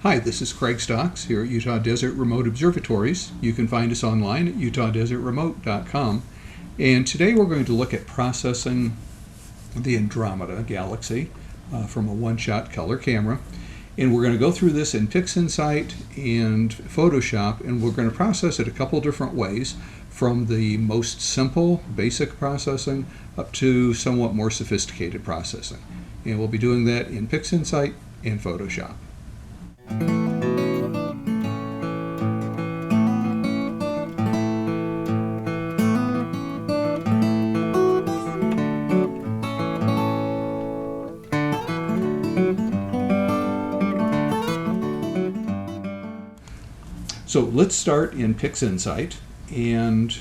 Hi, this is Craig Stocks here at Utah Desert Remote Observatories. You can find us online at utahdesertremote.com. And today we're going to look at processing the Andromeda Galaxy from a one-shot color camera. And we're going to go through this in PixInsight and Photoshop, and we're going to process it a couple different ways, from the most simple, basic processing up to somewhat more sophisticated processing. And we'll be doing that in PixInsight and Photoshop. So let's start in PixInsight, and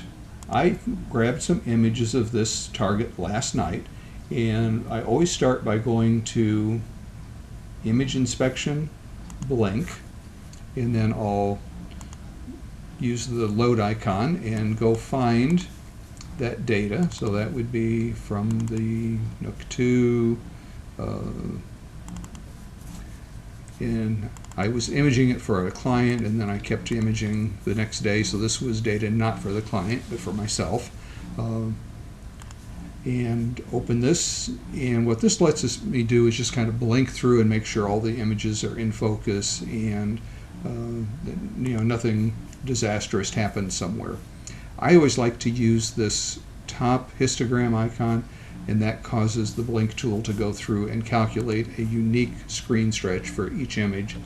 I grabbed some images of this target last night, and I always start by going to Image Inspection, Blink, and then I'll use the load icon and go find that data. So that would be from the Nook 2, and I was imaging it for a client, and then I kept imaging the next day. So this was data not for the client, but for myself. And open this, and what this lets me do is just kind of blink through and make sure all the images are in focus and nothing disastrous happened somewhere. I always like to use this top histogram icon, and that causes the blink tool to go through and calculate a unique screen stretch for each image.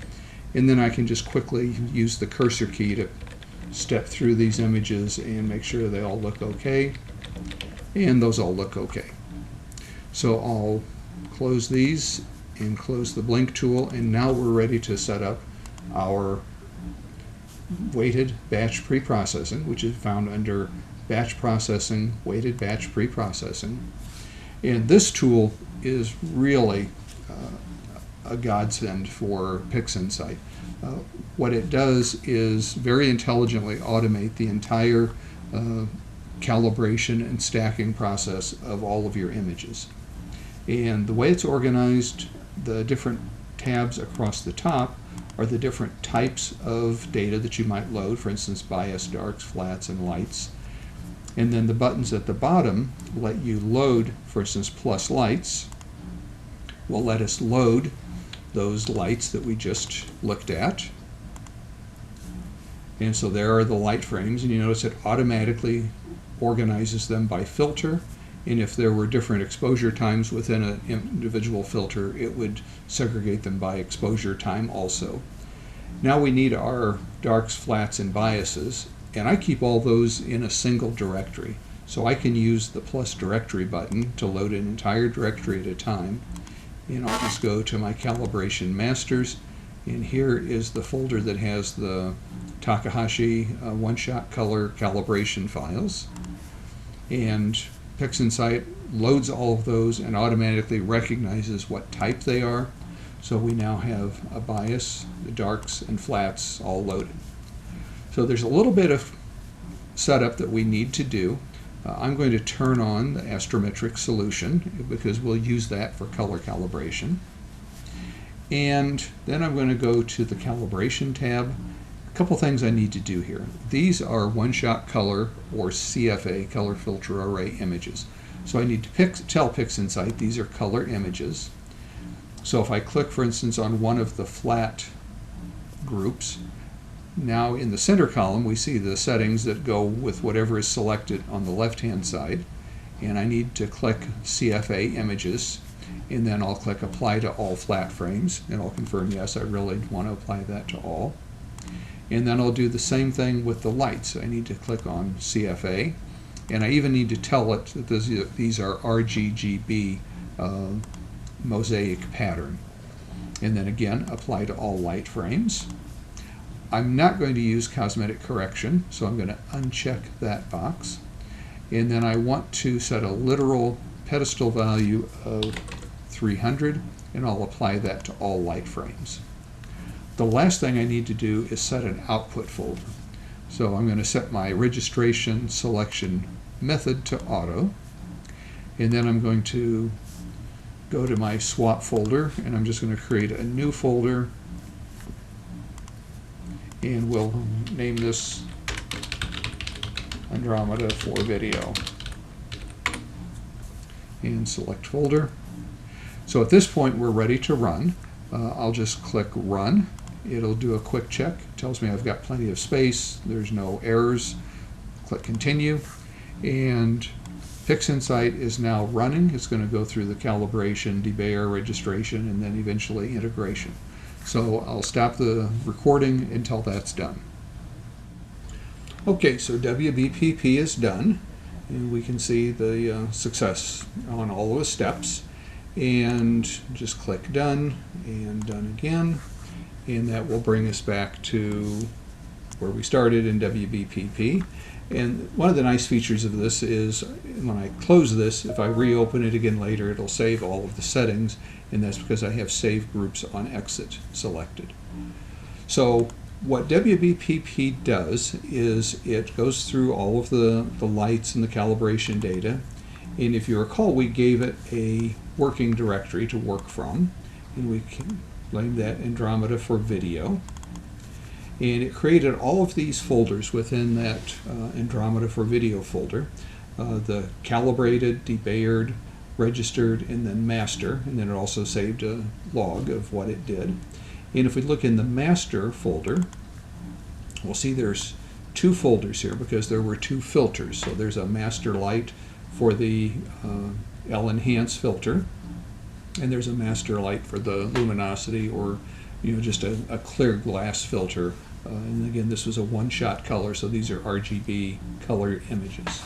And then I can just quickly use the cursor key to step through these images and make sure they all look okay. And those all look okay. So I'll close these and close the blink tool, and now we're ready to set up our weighted batch pre-processing, which is found under batch processing, weighted batch pre-processing. And this tool is really a godsend for PixInsight. What it does is very intelligently automate the entire calibration and stacking process of all of your images. And the way it's organized, the different tabs across the top are the different types of data that you might load, for instance, bias, darks, flats, and lights. And then the buttons at the bottom let you load, for instance, plus lights will let us load those lights that we just looked at. And so there are the light frames, and you notice it automatically organizes them by filter, and if there were different exposure times within an individual filter, it would segregate them by exposure time also. Now we need our darks, flats, and biases, and I keep all those in a single directory. So I can use the plus directory button to load an entire directory at a time, and I'll just go to my calibration masters, and here is the folder that has the Takahashi one-shot color calibration files. And PixInsight loads all of those and automatically recognizes what type they are. So we now have a bias, the darks, and flats all loaded. So there's a little bit of setup that we need to do. I'm going to turn on the astrometric solution because we'll use that for color calibration. And then I'm going to go to the calibration tab. A couple things I need to do here. These are one-shot color, or CFA, color filter array images. So I need to tell PixInsight these are color images. So if I click, for instance, on one of the flat groups, now in the center column we see the settings that go with whatever is selected on the left-hand side. And I need to click CFA images, and then I'll click apply to all flat frames, and I'll confirm yes, I really want to apply that to all. And then I'll do the same thing with the lights. I need to click on CFA, and I even need to tell it that these are RGGB mosaic pattern. And then again, apply to all light frames. I'm not going to use cosmetic correction, so I'm going to uncheck that box. And then I want to set a literal pedestal value of 300, and I'll apply that to all light frames. The last thing I need to do is set an output folder. So I'm going to set my registration selection method to auto, and then I'm going to go to my swap folder, and I'm just going to create a new folder and we'll name this Andromeda for video. And select folder. So at this point we're ready to run. I'll just click run. It'll do a quick check. It tells me I've got plenty of space. There's no errors. Click continue. And PixInsight is now running. It's going to go through the calibration, debayer, registration, and then eventually integration. So I'll stop the recording until that's done. Okay, so WBPP is done, and we can see the success on all of the steps. And just click done and done again, and that will bring us back to where we started in WBPP. And one of the nice features of this is when I close this, if I reopen it again later, it'll save all of the settings, and that's because I have save groups on exit selected. So what WBPP does is it goes through all of the lights and the calibration data, and if you recall, we gave it a working directory to work from, and we can name that Andromeda for video. And it created all of these folders within that Andromeda for video folder. The calibrated, debayered, registered, and then master. And then it also saved a log of what it did. And if we look in the master folder, we'll see there's two folders here because there were two filters. So there's a master light for the L-enhance filter, and there's a master light for the luminosity, or just a clear glass filter. And again, this was a one-shot color, so these are RGB color images.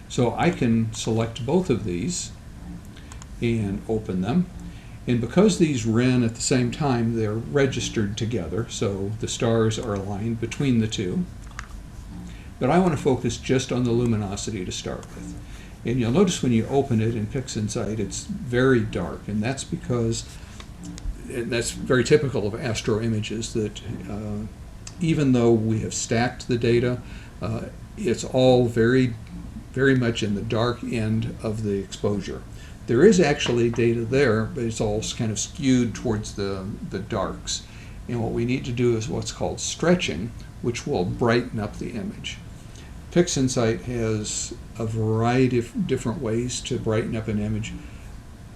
So I can select both of these and open them. And because these ran at the same time, they're registered together, so the stars are aligned between the two. But I want to focus just on the luminosity to start with. And you'll notice when you open it in PixInsight, it's very dark, and that's because that's very typical of astro images, that even though we have stacked the data, it's all very, very much in the dark end of the exposure. There is actually data there, but it's all kind of skewed towards the darks. And what we need to do is what's called stretching, which will brighten up the image. PixInsight has a variety of different ways to brighten up an image.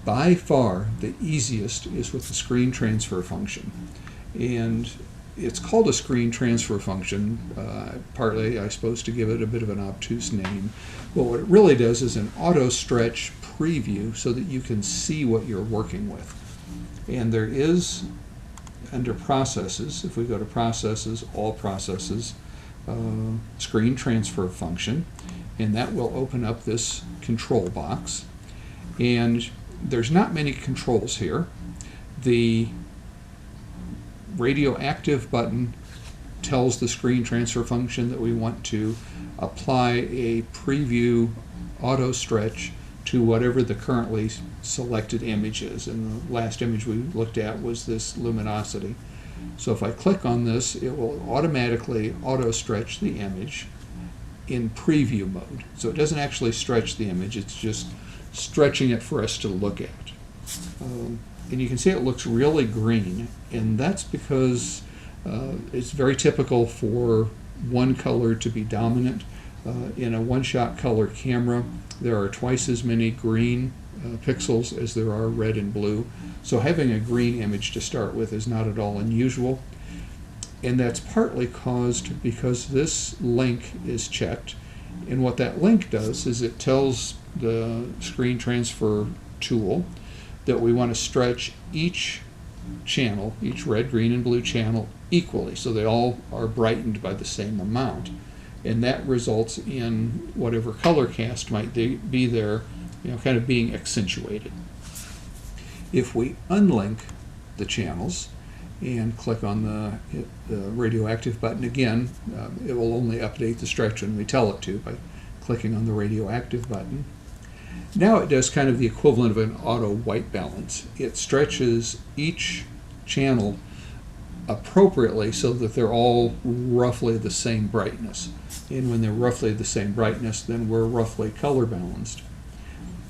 By far, the easiest is with the screen transfer function. And it's called a screen transfer function, partly, I suppose, to give it a bit of an obtuse name. But what it really does is an auto-stretch preview so that you can see what you're working with. And there is, under Processes, if we go to Processes, All Processes, screen transfer function, and that will open up this control box. And there's not many controls here. The radioactive button tells the screen transfer function that we want to apply a preview auto stretch to whatever the currently selected image is. And the last image we looked at was this luminosity. So if I click on this, it will automatically auto stretch the image in preview mode. So it doesn't actually stretch the image, it's just stretching it for us to look at. And you can see it looks really green, and that's because it's very typical for one color to be dominant. In a one-shot color camera, there are twice as many green pixels as there are red and blue. So having a green image to start with is not at all unusual. And that's partly caused because this link is checked. And what that link does is it tells the screen transfer tool that we want to stretch each channel, each red, green, and blue channel equally, so they all are brightened by the same amount. And that results in whatever color cast might be there, kind of being accentuated. If we unlink the channels and click on the radioactive button again, it will only update the stretch when we tell it to by clicking on the radioactive button. Now it does kind of the equivalent of an auto white balance. It stretches each channel appropriately so that they're all roughly the same brightness. And when they're roughly the same brightness, then we're roughly color balanced.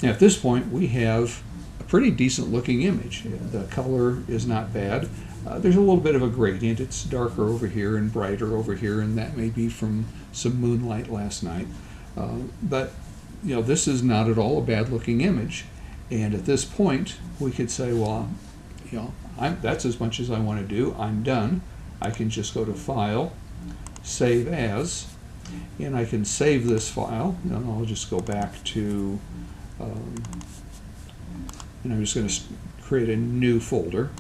Now at this point we have a pretty decent looking image. The color is not bad. there's a little bit of a gradient. It's darker over here and brighter over here, and that may be from some moonlight last night. But this is not at all a bad-looking image. And at this point, we could say, well, that's as much as I want to do. I'm done. I can just go to File, Save As, and I can save this file. And I'll just go back to, and I'm just going to create a new folder.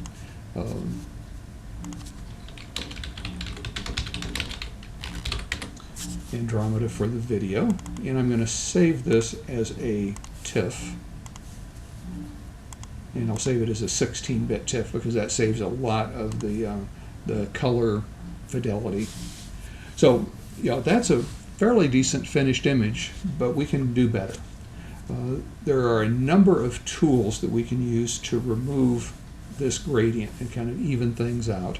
Andromeda for the video, and I'm going to save this as a TIFF, and I'll save it as a 16-bit TIFF because that saves a lot of the color fidelity. So that's a fairly decent finished image, but we can do better. There are a number of tools that we can use to remove this gradient and kind of even things out.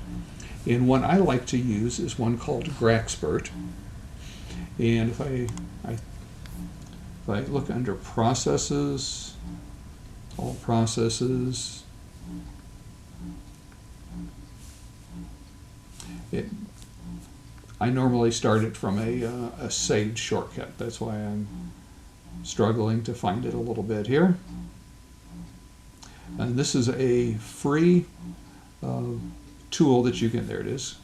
And one I like to use is one called Graxpert. And if I look under Processes, All Processes, I normally start it from a saved shortcut. That's why I'm struggling to find it a little bit here. And this is a free tool that you can, there it is.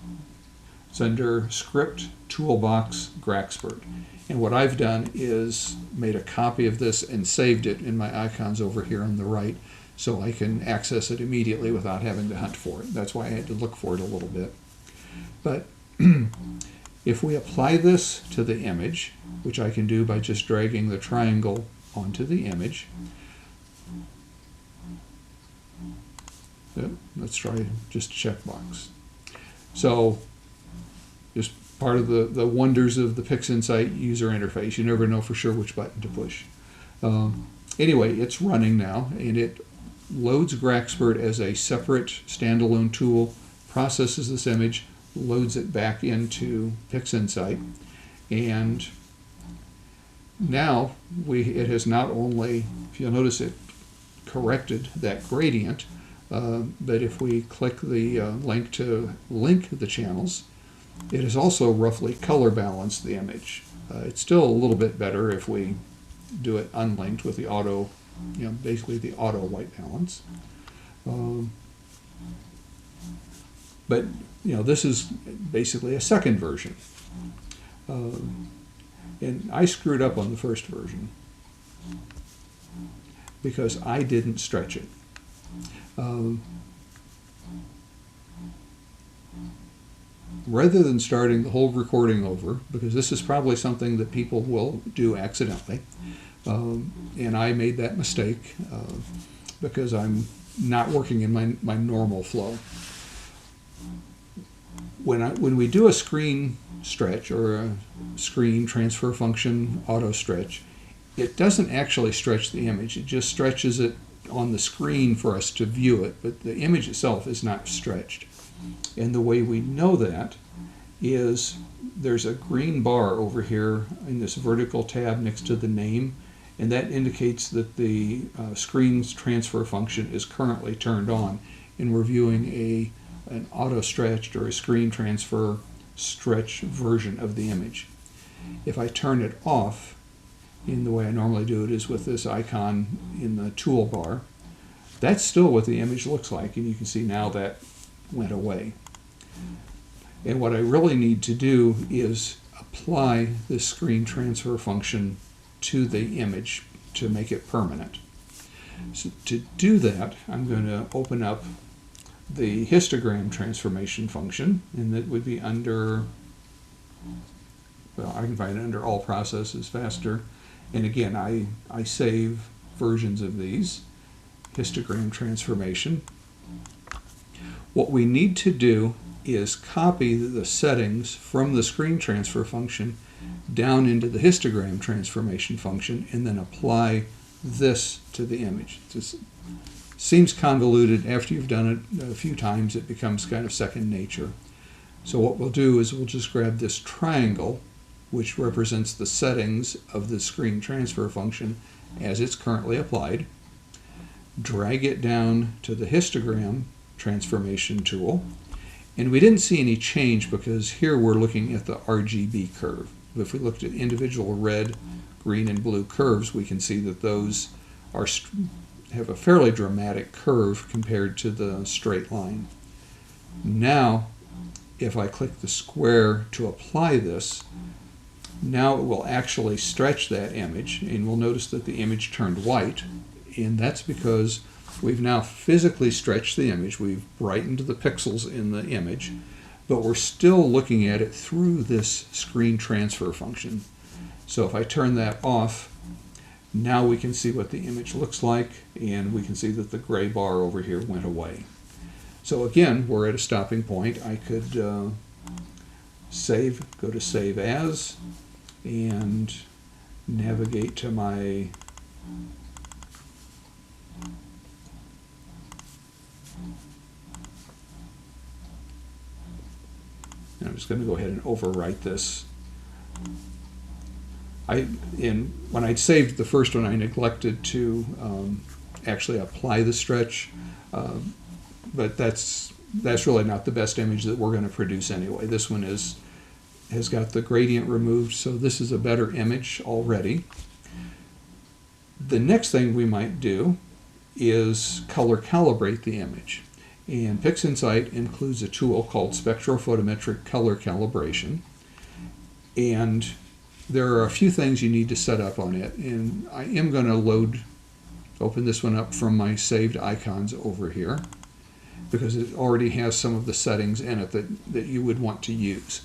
It's under Script Toolbox Graxpert. And what I've done is made a copy of this and saved it in my icons over here on the right so I can access it immediately without having to hunt for it. That's why I had to look for it a little bit. But if we apply this to the image, which I can do by just dragging the triangle onto the image, let's try just a checkbox. So just part of the wonders of the PixInsight user interface. You never know for sure which button to push. Anyway, it's running now, and it loads Graxpert as a separate standalone tool, processes this image, loads it back into PixInsight, and now it has not only, if you'll notice, it corrected that gradient, but if we click the link to link the channels, it has also roughly color balanced the image. It's still a little bit better if we do it unlinked with the auto, basically the auto white balance. But this is basically a second version. And I screwed up on the first version because I didn't stretch it. Rather than starting the whole recording over, because this is probably something that people will do accidentally, and I made that mistake because I'm not working in my normal flow. When we do a screen stretch or a screen transfer function auto stretch, it doesn't actually stretch the image. It just stretches it on the screen for us to view it, but the image itself is not stretched. And the way we know that is there's a green bar over here in this vertical tab next to the name, and that indicates that the screen's transfer function is currently turned on, and we're viewing an auto stretched or a screen transfer stretch version of the image. If I turn it off, in the way I normally do it is with this icon in the toolbar, that's still what the image looks like, and you can see now that went away. And what I really need to do is apply this screen transfer function to the image to make it permanent. So to do that, I'm going to open up the histogram transformation function, and that would be under, well, I can find it under all processes faster. And again, I save versions of these, histogram transformation. What we need to do is copy the settings from the screen transfer function down into the histogram transformation function and then apply this to the image. It seems convoluted. After you've done it a few times, it becomes kind of second nature. So what we'll do is we'll just grab this triangle, which represents the settings of the screen transfer function as it's currently applied, drag it down to the histogram transformation tool. And we didn't see any change because here we're looking at the RGB curve. If we looked at individual red, green, and blue curves, we can see that those have a fairly dramatic curve compared to the straight line. Now, if I click the square to apply this, now it will actually stretch that image, and we'll notice that the image turned white, and that's because we've now physically stretched the image. We've brightened the pixels in the image, but we're still looking at it through this screen transfer function. So if I turn that off, now we can see what the image looks like, and we can see that the gray bar over here went away. So again, we're at a stopping point. I could go to Save As, and navigate to my and I'm just going to go ahead and overwrite this. When I saved the first one, I neglected to actually apply the stretch, but that's really not the best image that we're going to produce anyway. This one has got the gradient removed, so this is a better image already. The next thing we might do is color calibrate the image. And PixInsight includes a tool called spectrophotometric color calibration. And there are a few things you need to set up on it. And I am going to open this one up from my saved icons over here, because it already has some of the settings in it that you would want to use.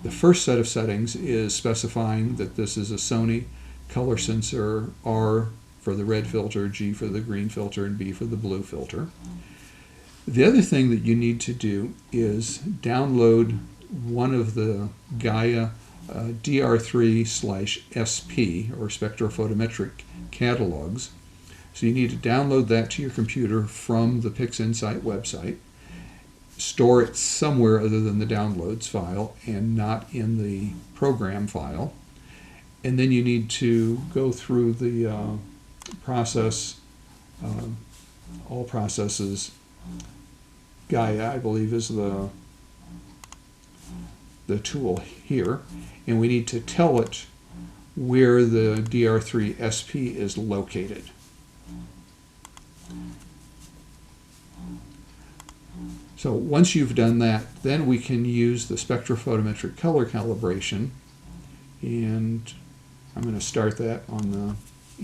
The first set of settings is specifying that this is a Sony color sensor, R for the red filter, G for the green filter, and B for the blue filter. The other thing that you need to do is download one of the Gaia DR3/SP, or spectrophotometric catalogs. So you need to download that to your computer from the PixInsight website, store it somewhere other than the downloads file and not in the program file, and then you need to go through the process, all processes. Gaia, I believe, is the tool here, and we need to tell it where the DR3SP is located. So once you've done that, then we can use the spectrophotometric color calibration, and I'm going to start that on the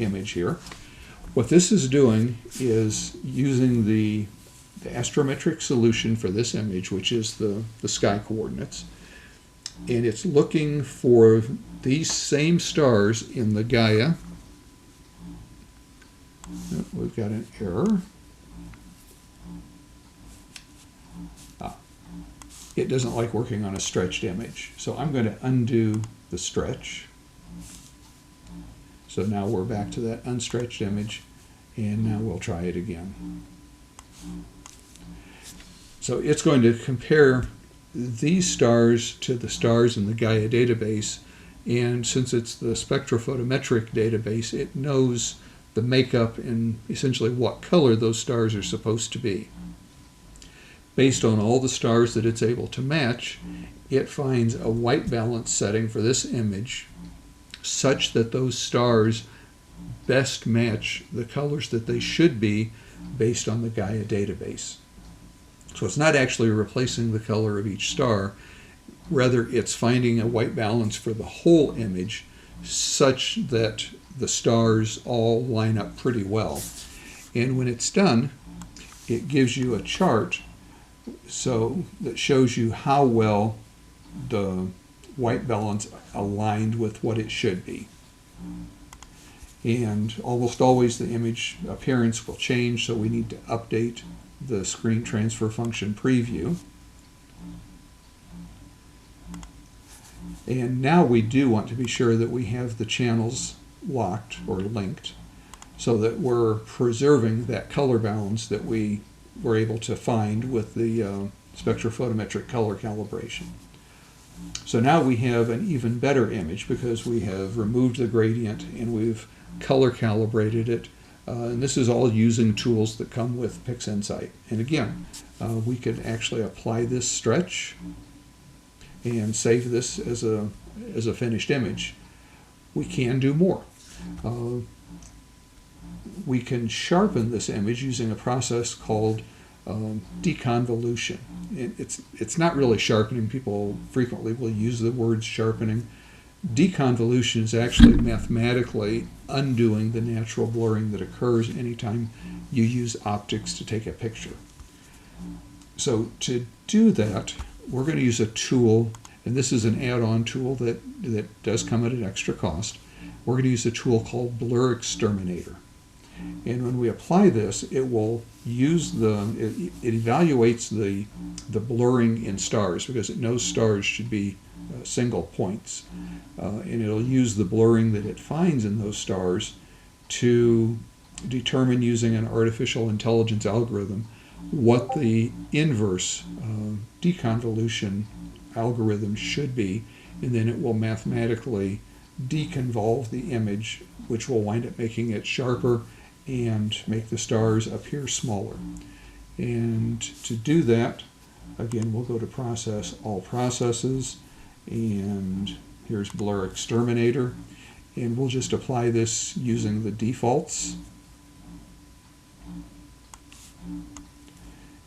image here. What this is doing is using the astrometric solution for this image, which is the sky coordinates, and it's looking for these same stars in the Gaia. Oh, we've got an error. It doesn't like working on a stretched image, so I'm going to undo the stretch. So now we're back to that unstretched image, and now we'll try it again. So it's going to compare these stars to the stars in the Gaia database, and since it's the spectrophotometric database, it knows the makeup and essentially what color those stars are supposed to be. Based on all the stars that it's able to match, it finds a white balance setting for this image such that those stars best match the colors that they should be based on the Gaia database. So it's not actually replacing the color of each star, rather it's finding a white balance for the whole image such that the stars all line up pretty well. And when it's done, it gives you a chart that shows you how well the white balance aligned with what it should be. And almost always the image appearance will change, so we need to update the screen transfer function preview. And now we do want to be sure that we have the channels locked or linked so that we're preserving that color balance that we were able to find with the spectrophotometric color calibration. So now we have an even better image because we have removed the gradient and we've color calibrated it And this is all using tools that come with PixInsight. And again, we could actually apply this stretch and save this as a finished image. We can do more. We can sharpen this image using a process called deconvolution. It's not really sharpening. People frequently will use the word sharpening. Deconvolution is actually mathematically undoing the natural blurring that occurs anytime you use optics to take a picture. So to do that, we're going to use a tool, and this is an add-on tool that does come at an extra cost. We're going to use a tool called Blur Exterminator. And when we apply this, it will use it evaluates the blurring in stars, because it knows stars should be single points. And it'll use the blurring that it finds in those stars to determine, using an artificial intelligence algorithm, what the inverse deconvolution algorithm should be, and then it will mathematically deconvolve the image, which will wind up making it sharper and make the stars appear smaller. And to do that, again, we'll go to Process, All Processes, and here's Blur Exterminator, and we'll just apply this using the defaults.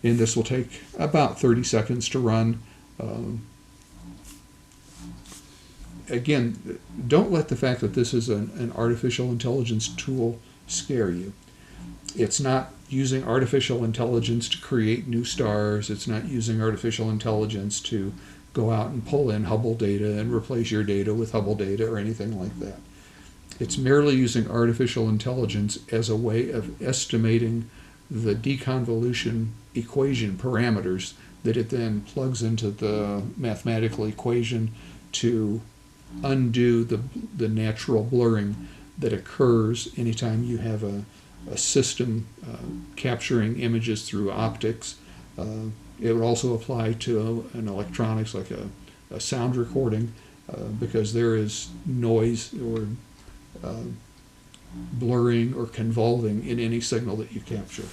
And this will take about 30 seconds to run. Again, don't let the fact that this is an artificial intelligence tool scare you. It's not using artificial intelligence to create new stars. It's not using artificial intelligence to go out and pull in Hubble data and replace your data with Hubble data or anything like that. It's merely using artificial intelligence as a way of estimating the deconvolution equation parameters that it then plugs into the mathematical equation to undo the natural blurring that occurs anytime you have a system capturing images through optics. It would also apply to an electronics like a sound recording, because there is noise or blurring or convolving in any signal that you capture.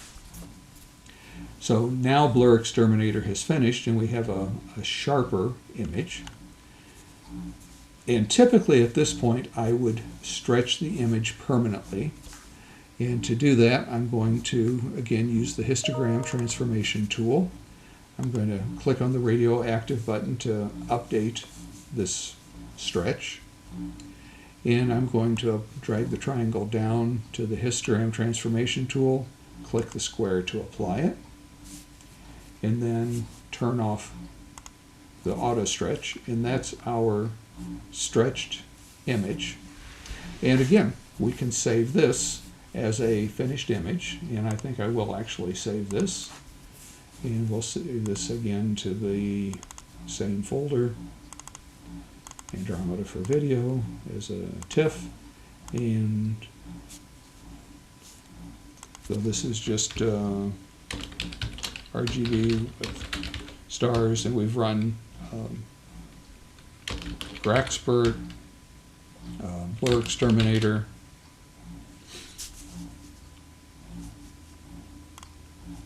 So now Blur Exterminator has finished, and we have a sharper image. And typically at this point, I would stretch the image permanently. And to do that, I'm going to, again, use the histogram transformation tool. I'm going to click on the radioactive button to update this stretch. And I'm going to drag the triangle down to the histogram transformation tool, click the square to apply it, and then turn off the auto stretch, and that's our stretched image. And again, we can save this as a finished image, and I think I will actually save this, and we'll save this again to the same folder, Andromeda for video, as a TIFF. And so this is just RGB with stars, and we've run Graxpert, Blur Exterminator,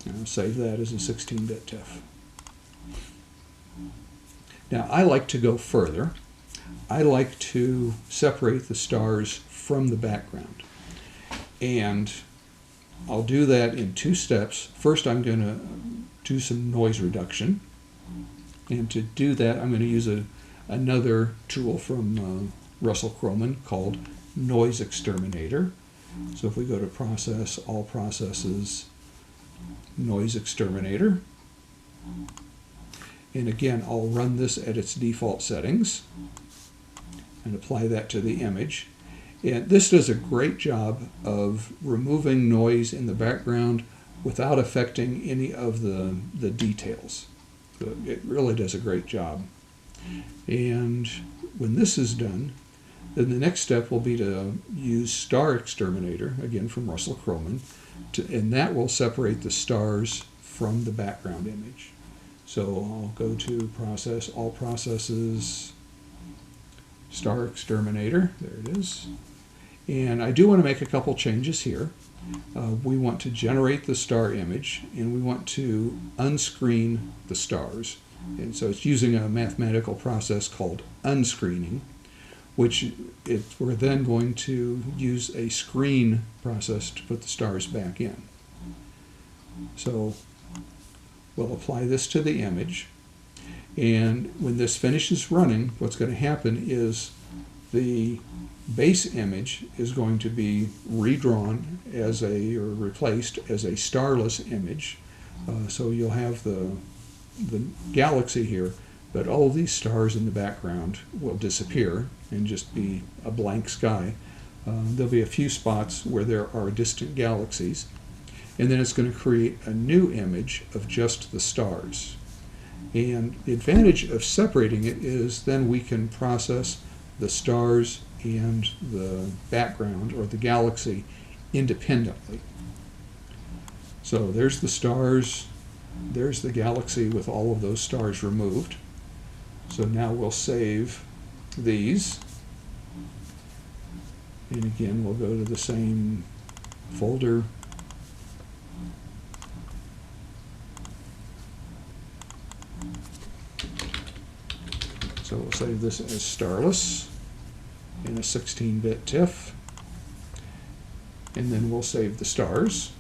and I'll save that as a 16-bit TIFF. Now I like to go further. I like to separate the stars from the background, and I'll do that in two steps. First, I'm going to do some noise reduction, and to do that I'm going to use another tool from Russell Croman called Noise Exterminator. So if we go to Process, All Processes, Noise Exterminator, and again I'll run this at its default settings and apply that to the image. And this does a great job of removing noise in the background without affecting any of the details. So it really does a great job. And when this is done, then the next step will be to use Star Exterminator, again from Russell Croman, and that will separate the stars from the background image. So I'll go to Process, All Processes, Star Exterminator, there it is. And I do want to make a couple changes here. we want to generate the star image, and we want to unscreen the stars. And so it's using a mathematical process called unscreening, which we're then going to use a screen process to put the stars back in. So we'll apply this to the image, and when this finishes running, what's going to happen is the base image is going to be redrawn as or replaced as a starless image. So you'll have the galaxy here, but all these stars in the background will disappear and just be a blank sky. There'll be a few spots where there are distant galaxies, and then it's going to create a new image of just the stars. And the advantage of separating it is then we can process the stars and the background or the galaxy independently. So there's the stars, there's the galaxy with all of those stars removed. So now we'll save these, and again we'll go to the same folder. So we'll save this as starless in a 16-bit TIFF, and then we'll save the stars.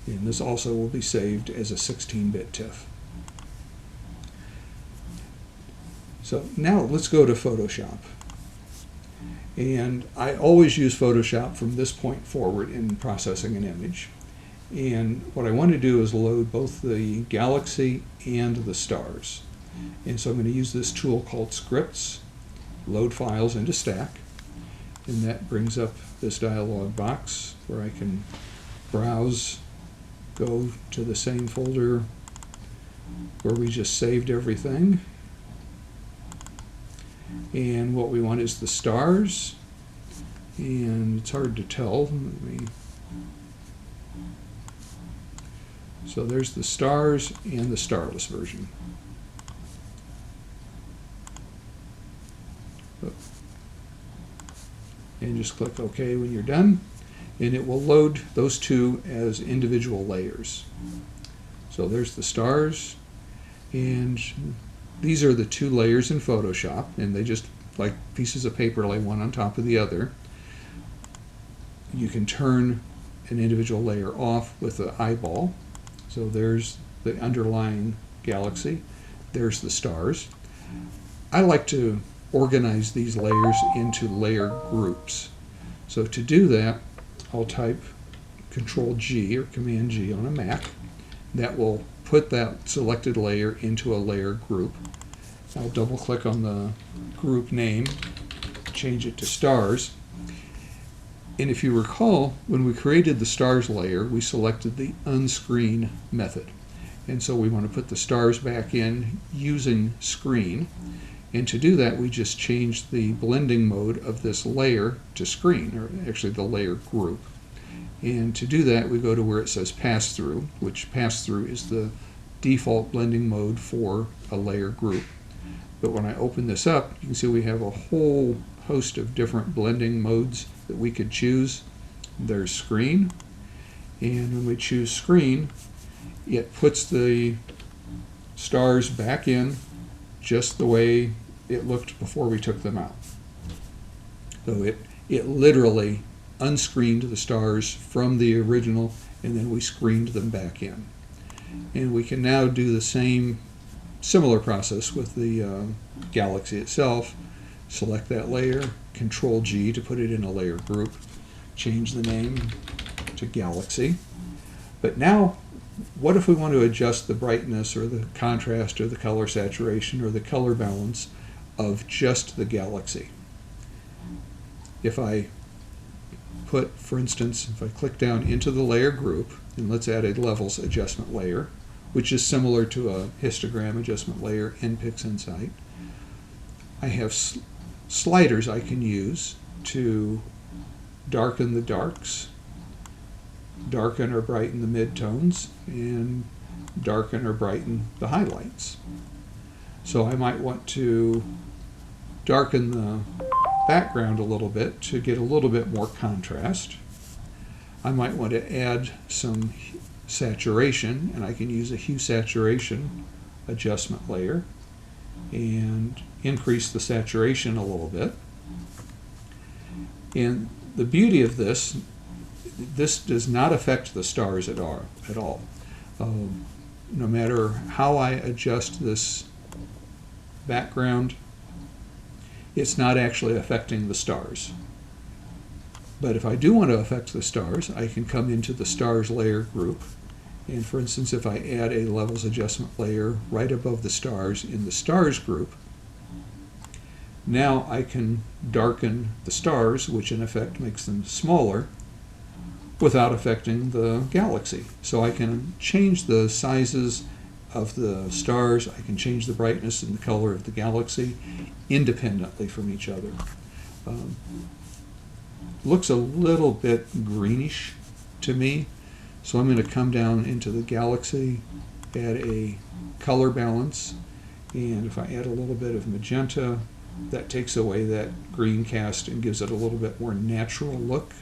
And this also will be saved as a 16-bit TIFF. So now let's go to Photoshop. And I always use Photoshop from this point forward in processing an image. And what I want to do is load both the galaxy and the stars. And so I'm going to use this tool called Scripts, load files into stack, and that brings up this dialog box where I can browse, go to the same folder where we just saved everything. And what we want is the stars, and it's hard to tell. So there's the stars and the starless version. And just click OK when you're done, and it will load those two as individual layers. So there's the stars, and these are the two layers in Photoshop, and they just, like pieces of paper, lay one on top of the other. You can turn an individual layer off with the eyeball. So there's the underlying galaxy, there's the stars. I like to organize these layers into layer groups. So to do that, I'll type Control-G or Command-G on a Mac. That will put that selected layer into a layer group. I'll double click on the group name, change it to stars. And if you recall, when we created the stars layer, we selected the unscreen method. And so we want to put the stars back in using screen. And to do that, we just changed the blending mode of this layer to screen, or actually the layer group. And to do that, we go to where it says pass-through, which pass-through is the default blending mode for a layer group. But when I open this up, you can see we have a whole host of different blending modes that we could choose. There's screen, and when we choose screen, it puts the stars back in just the way it looked before we took them out. So it literally unscreened the stars from the original, and then we screened them back in. And we can now do the similar process with the galaxy itself. Select that layer, Control-G to put it in a layer group, change the name to Galaxy. But now, what if we want to adjust the brightness or the contrast or the color saturation or the color balance of just the galaxy? If I put, for instance, if I click down into the layer group, and let's add a levels adjustment layer, which is similar to a histogram adjustment layer in PixInsight, I have sliders I can use to darken the darks, darken or brighten the midtones, and darken or brighten the highlights. So I might want to darken the background a little bit to get a little bit more contrast. I might want to add some saturation, and I can use a hue saturation adjustment layer and increase the saturation a little bit. And the beauty of this does not affect the stars at all. No matter how I adjust this background, it's not actually affecting the stars. But if I do want to affect the stars, I can come into the stars layer group. And for instance, if I add a levels adjustment layer right above the stars in the stars group, now I can darken the stars, which in effect makes them smaller, without affecting the galaxy. So I can change the sizes of the stars, I can change the brightness and the color of the galaxy independently from each other. Looks a little bit greenish to me, so I'm going to come down into the galaxy, add a color balance, and if I add a little bit of magenta, that takes away that green cast and gives it a little bit more natural look.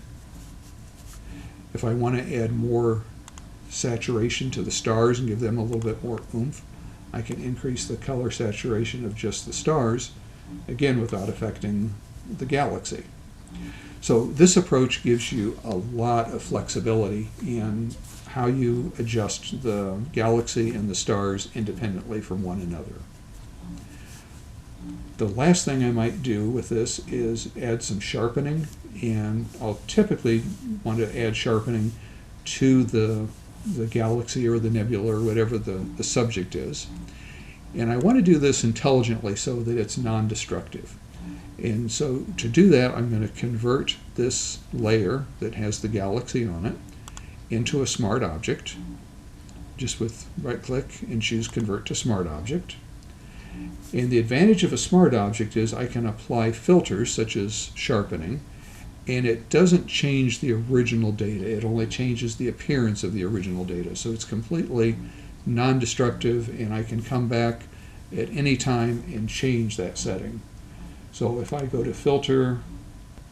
If I want to add more saturation to the stars and give them a little bit more oomph, I can increase the color saturation of just the stars, again without affecting the galaxy. So this approach gives you a lot of flexibility in how you adjust the galaxy and the stars independently from one another. The last thing I might do with this is add some sharpening, and I'll typically want to add sharpening to the galaxy or the nebula or whatever the subject is. And I want to do this intelligently so that it's non-destructive. And so to do that, I'm going to convert this layer that has the galaxy on it into a smart object, just with right-click and choose Convert to Smart Object. And the advantage of a smart object is I can apply filters such as sharpening, and it doesn't change the original data. It only changes the appearance of the original data. So it's completely non-destructive, and I can come back at any time and change that setting. So if I go to Filter,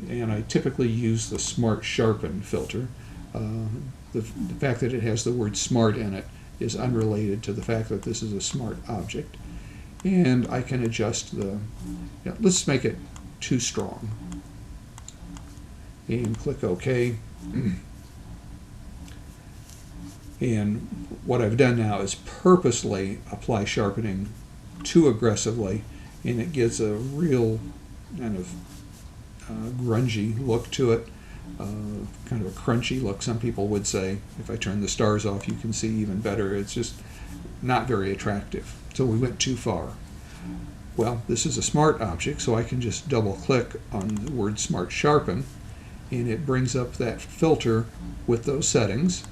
and I typically use the Smart Sharpen filter, the fact that it has the word smart in it is unrelated to the fact that this is a smart object. And I can adjust let's make it too strong. And click OK. And what I've done now is purposely apply sharpening too aggressively, and it gives a real kind of grungy look to it, kind of a crunchy look, some people would say. If I turn the stars off, you can see even better. It's just not very attractive. So we went too far. Well, this is a smart object, so I can just double click on the word Smart Sharpen, and it brings up that filter with those settings,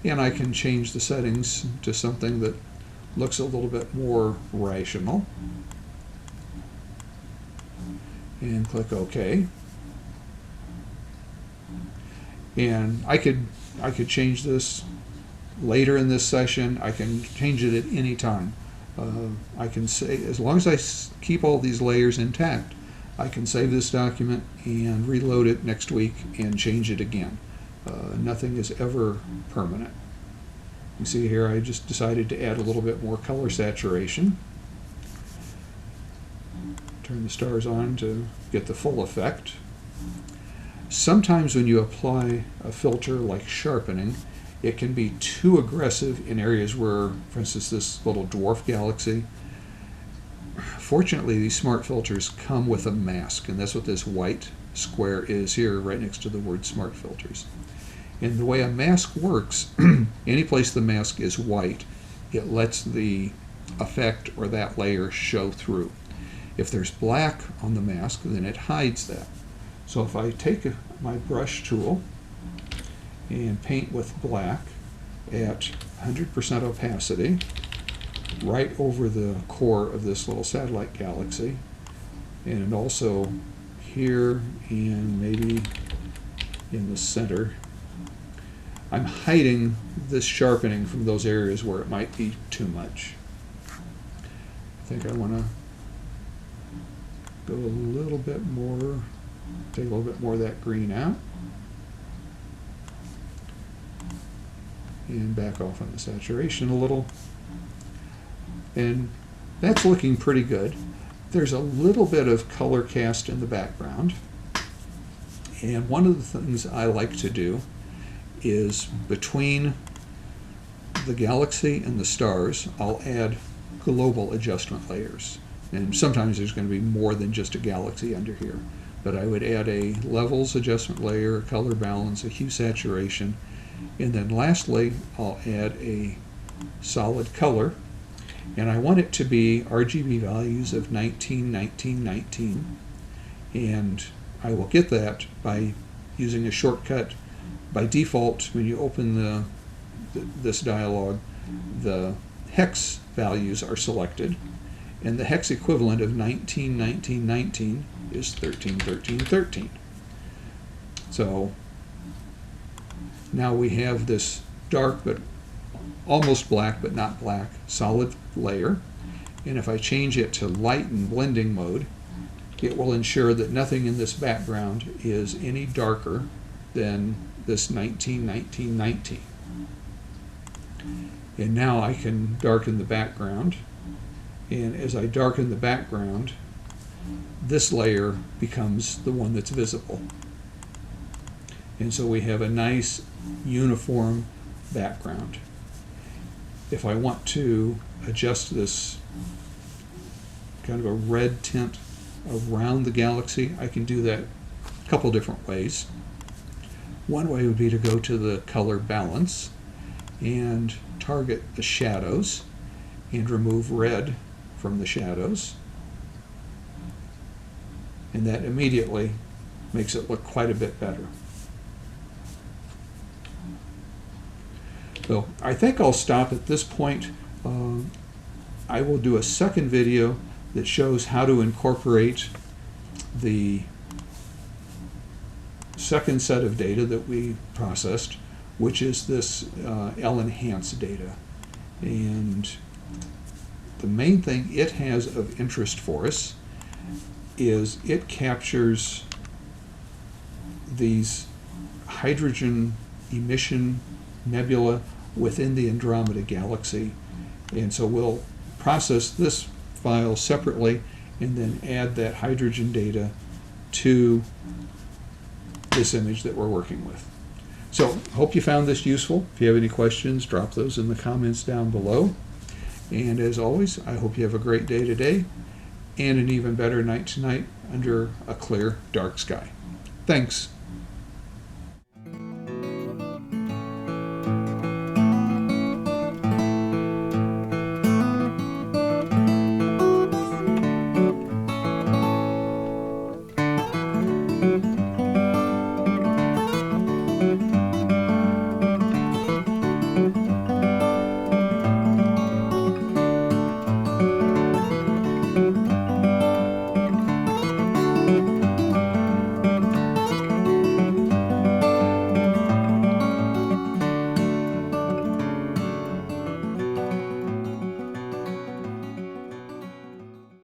and I can change the settings to something that looks a little bit more rational, and click OK. And I could change this later in this session. I can change it at any time. I can say, as long as I keep all these layers intact, I can save this document and reload it next week and change it again. Nothing is ever permanent. You see here I just decided to add a little bit more color saturation. Turn the stars on to get the full effect. Sometimes when you apply a filter like sharpening, it can be too aggressive in areas where, for instance, this little dwarf galaxy. Fortunately, these smart filters come with a mask, and that's what this white square is here, right next to the word Smart Filters. And the way a mask works, any place the mask is white, it lets the effect or that layer show through. If there's black on the mask, then it hides that. So if I take my brush tool and paint with black at 100% opacity right over the core of this little satellite galaxy, and also here and maybe in the center, I'm hiding this sharpening from those areas where it might be too much. I think I want to go a little bit more Take a little bit more of that green out. And back off on the saturation a little. And that's looking pretty good. There's a little bit of color cast in the background. And one of the things I like to do is between the galaxy and the stars, I'll add global adjustment layers. And sometimes there's going to be more than just a galaxy under here. But I would add a levels adjustment layer, a color balance, a hue saturation, and then lastly I'll add a solid color. And I want it to be RGB values of 19, 19, 19. And I will get that by using a shortcut. By default, when you open this dialog, the hex values are selected. And the hex equivalent of 19, 19, 19 is 13, 13, 13. So now we have this dark but almost black but not black solid layer. And if I change it to light and blending mode, it will ensure that nothing in this background is any darker than this 19, 19, 19. And now I can darken the background. And as I darken the background, this layer becomes the one that's visible. And so we have a nice uniform background. If I want to adjust this kind of a red tint around the galaxy, I can do that a couple different ways. One way would be to go to the color balance and target the shadows and remove red from the shadows. And that immediately makes it look quite a bit better. So I think I'll stop at this point. I will do a second video that shows how to incorporate the second set of data that we processed, which is this L-enhance data. And the main thing it has of interest for us is it captures these hydrogen emission nebula within the Andromeda Galaxy. And so we'll process this file separately and then add that hydrogen data to this image that we're working with. So hope you found this useful. If you have any questions, drop those in the comments down below. And as always, I hope you have a great day today and an even better night tonight under a clear, dark sky. Thanks. Thank you.